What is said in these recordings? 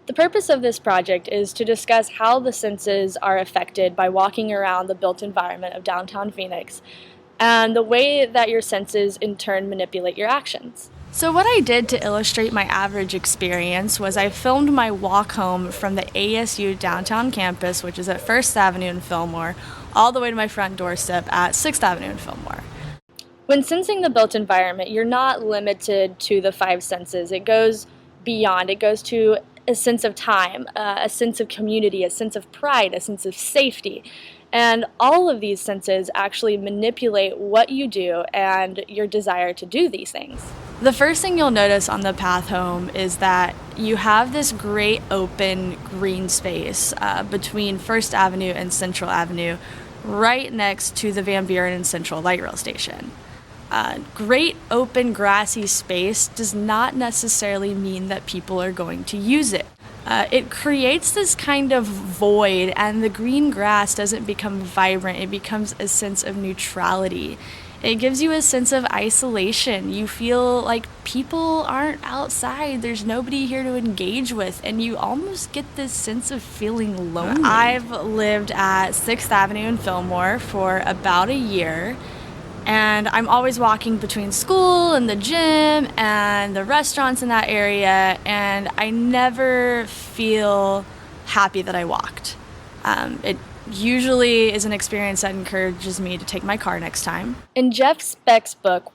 The purpose of this project is to discuss how the senses are affected by walking around the built environment of downtown Phoenix and the way that your senses in turn manipulate your actions. So what I did to illustrate my average experience was I filmed my walk home from the ASU downtown campus, which is at 1st Avenue in Fillmore, all the way to my front doorstep at 6th Avenue in Fillmore. When sensing the built environment, you're not limited to the five senses. It goes beyond. It goes to a sense of time, a sense of community, a sense of pride, a sense of safety. And all of these senses actually manipulate what you do and your desire to do these things. The first thing you'll notice on the path home is that you have this great open green space between 1st Avenue and Central Avenue, right next to the Van Buren and Central Light Rail Station. Great open grassy space does not necessarily mean that people are going to use it. It creates this kind of void, and the green grass doesn't become vibrant. It becomes a sense of neutrality. It gives you a sense of isolation. You feel like people aren't outside. There's nobody here to engage with, and you almost get this sense of feeling lonely. I've lived at 6th Avenue in Fillmore for about a year. And I'm always walking between school and the gym and the restaurants in that area, and I never feel happy that I walked. It usually is an experience that encourages me to take my car next time. In Jeff Speck's book,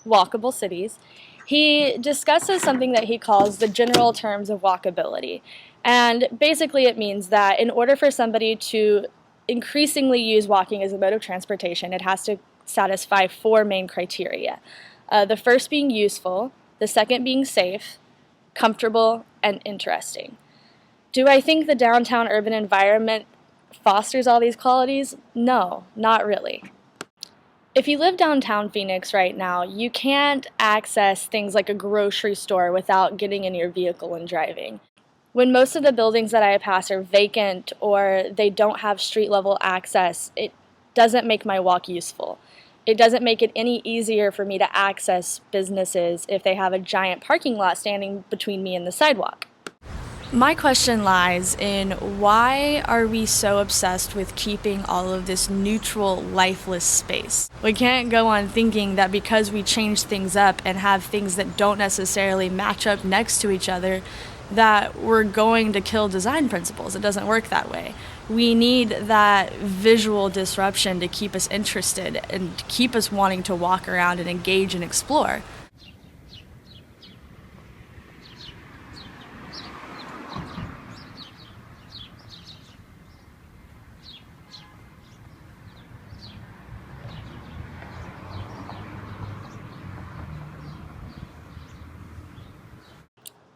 Walkable Cities, he discusses something that he calls the general terms of walkability. And basically it means that in order for somebody to increasingly use walking as a mode of transportation, it has to satisfy four main criteria. The first being useful, the second being safe, comfortable, and interesting. Do I think the downtown urban environment fosters all these qualities? No, not really. If you live downtown Phoenix right now, you can't access things like a grocery store without getting in your vehicle and driving. When most of the buildings that I pass are vacant or they don't have street level access, it doesn't make my walk useful. It doesn't make it any easier for me to access businesses if they have a giant parking lot standing between me and the sidewalk. My question lies in why are we so obsessed with keeping all of this neutral, lifeless space? We can't go on thinking that because we change things up and have things that don't necessarily match up next to each other, that we're going to kill design principles. It doesn't work that way. We need that visual disruption to keep us interested and to keep us wanting to walk around and engage and explore.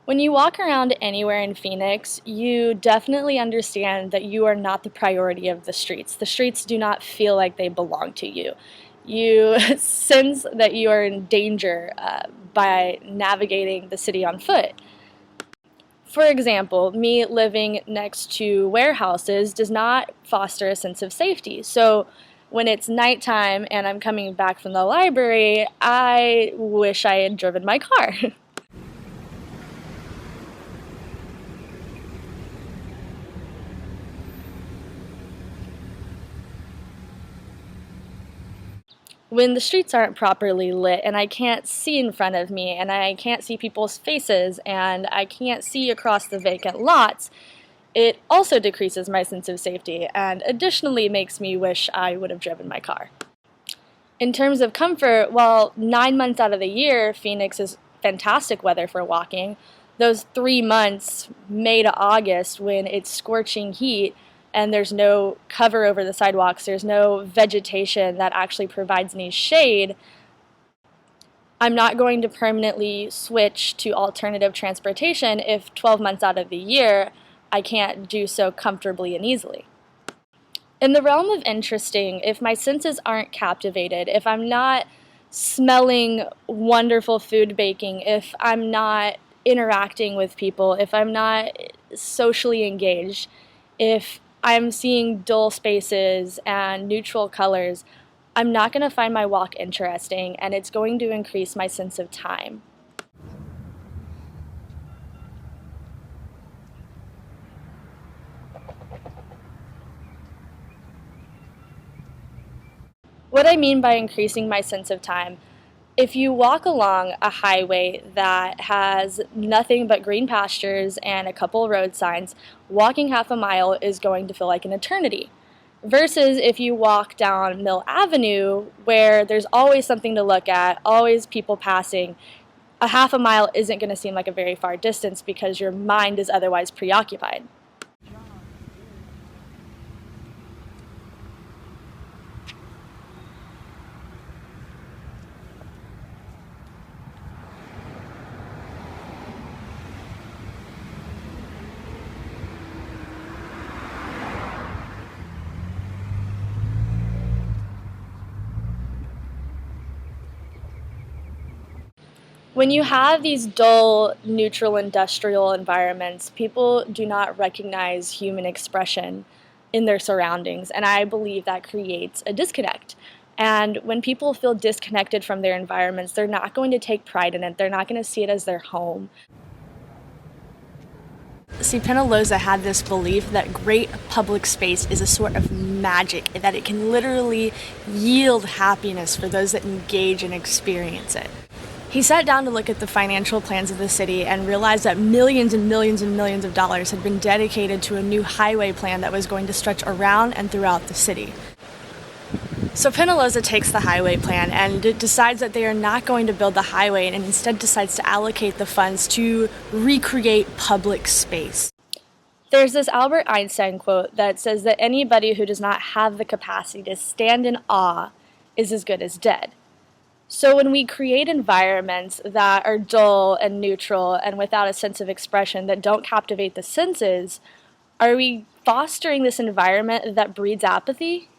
When you walk around anywhere in Phoenix, you definitely understand that you are not the priority of the streets. The streets do not feel like they belong to you. You sense that you are in danger by navigating the city on foot. For example, me living next to warehouses does not foster a sense of safety. So when it's nighttime and I'm coming back from the library, I wish I had driven my car. When the streets aren't properly lit and I can't see in front of me and I can't see people's faces and I can't see across the vacant lots, it also decreases my sense of safety and additionally makes me wish I would have driven my car. In terms of comfort, while 9 months out of the year, Phoenix is fantastic weather for walking, those 3 months, May to August, when it's scorching heat, and there's no cover over the sidewalks, there's no vegetation that actually provides any shade, I'm not going to permanently switch to alternative transportation if 12 months out of the year I can't do so comfortably and easily. In the realm of interesting, if my senses aren't captivated, if I'm not smelling wonderful food baking, if I'm not interacting with people, if I'm not socially engaged, if I'm seeing dull spaces and neutral colors, I'm not going to find my walk interesting, and it's going to increase my sense of time. What I mean by increasing my sense of time, if you walk along a highway that has nothing but green pastures and a couple road signs, walking half a mile is going to feel like an eternity. Versus if you walk down Mill Avenue, where there's always something to look at, always people passing, a half a mile isn't going to seem like a very far distance because your mind is otherwise preoccupied. When you have these dull, neutral industrial environments, people do not recognize human expression in their surroundings, and I believe that creates a disconnect. And when people feel disconnected from their environments, they're not going to take pride in it. They're not going to see it as their home. See, Penaloza had this belief that great public space is a sort of magic, that it can literally yield happiness for those that engage and experience it. He sat down to look at the financial plans of the city and realized that millions and millions and millions of dollars had been dedicated to a new highway plan that was going to stretch around and throughout the city. So Penaloza takes the highway plan and decides that they are not going to build the highway and instead decides to allocate the funds to recreate public space. There's this Albert Einstein quote that says that anybody who does not have the capacity to stand in awe is as good as dead. So when we create environments that are dull and neutral and without a sense of expression that don't captivate the senses, are we fostering this environment that breeds apathy?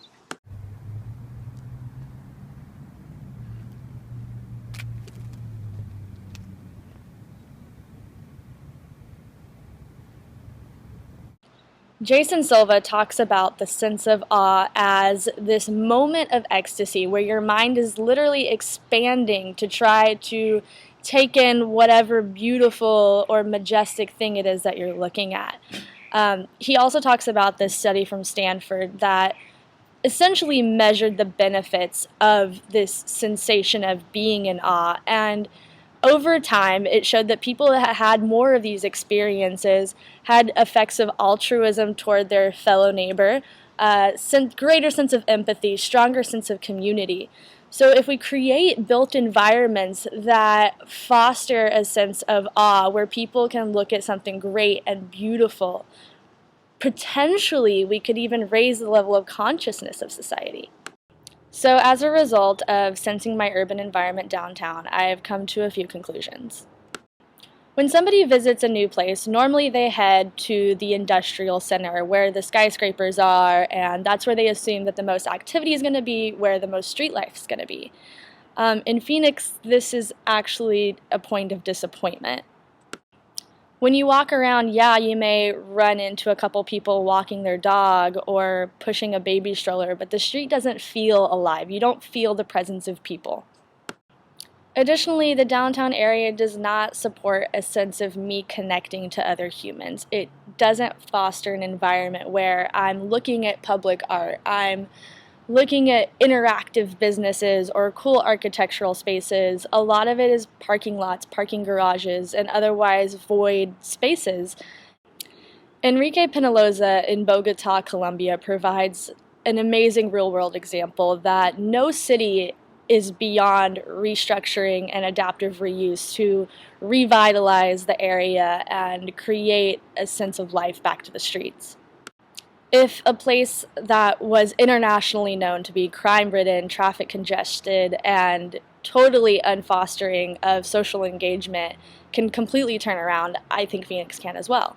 Jason Silva talks about the sense of awe as this moment of ecstasy where your mind is literally expanding to try to take in whatever beautiful or majestic thing it is that you're looking at. He also talks about this study from Stanford that essentially measured the benefits of this sensation of being in awe, and over time, it showed that people that had more of these experiences had effects of altruism toward their fellow neighbor, greater sense of empathy, stronger sense of community. So if we create built environments that foster a sense of awe, where people can look at something great and beautiful, potentially we could even raise the level of consciousness of society. So as a result of sensing my urban environment downtown, I have come to a few conclusions. When somebody visits a new place, normally they head to the industrial center where the skyscrapers are, and that's where they assume that the most activity is going to be, where the most street life is going to be. In Phoenix, this is actually a point of disappointment. When you walk around, yeah, you may run into a couple people walking their dog or pushing a baby stroller, but the street doesn't feel alive. You don't feel the presence of people. Additionally, the downtown area does not support a sense of me connecting to other humans. It doesn't foster an environment where I'm looking at public art, I'm looking at interactive businesses or cool architectural spaces. A lot of it is parking lots, parking garages, and otherwise void spaces. Enrique Penaloza in Bogota, Colombia provides an amazing real-world example that no city is beyond restructuring and adaptive reuse to revitalize the area and create a sense of life back to the streets. If a place that was internationally known to be crime-ridden, traffic congested, and totally unfostering of social engagement can completely turn around, I think Phoenix can as well.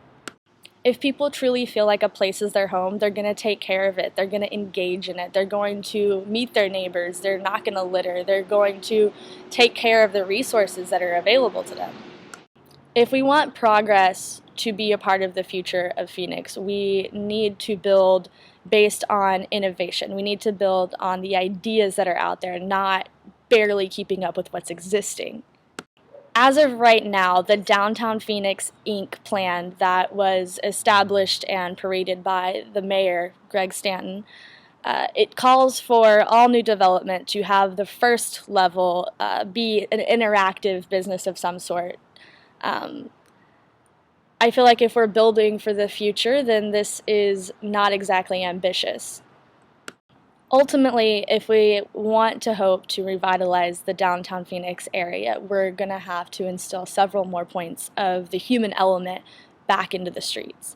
If people truly feel like a place is their home, they're going to take care of it, they're going to engage in it, they're going to meet their neighbors, they're not going to litter, they're going to take care of the resources that are available to them. If we want progress to be a part of the future of Phoenix, we need to build based on innovation. We need to build on the ideas that are out there, not barely keeping up with what's existing. As of right now, the Downtown Phoenix Inc. plan that was established and paraded by the mayor, Greg Stanton, It calls for all new development to have the first level be an interactive business of some sort. I feel like if we're building for the future, then this is not exactly ambitious. Ultimately, if we want to hope to revitalize the downtown Phoenix area, we're going to have to instill several more points of the human element back into the streets.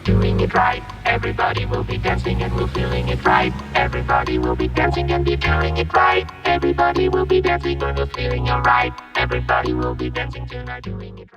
Doing it right, everybody will be dancing and we're feeling it right. Everybody will be dancing and be feeling it right. Everybody will be dancing and we're feeling alright. Everybody will be dancing tonight, doing it right.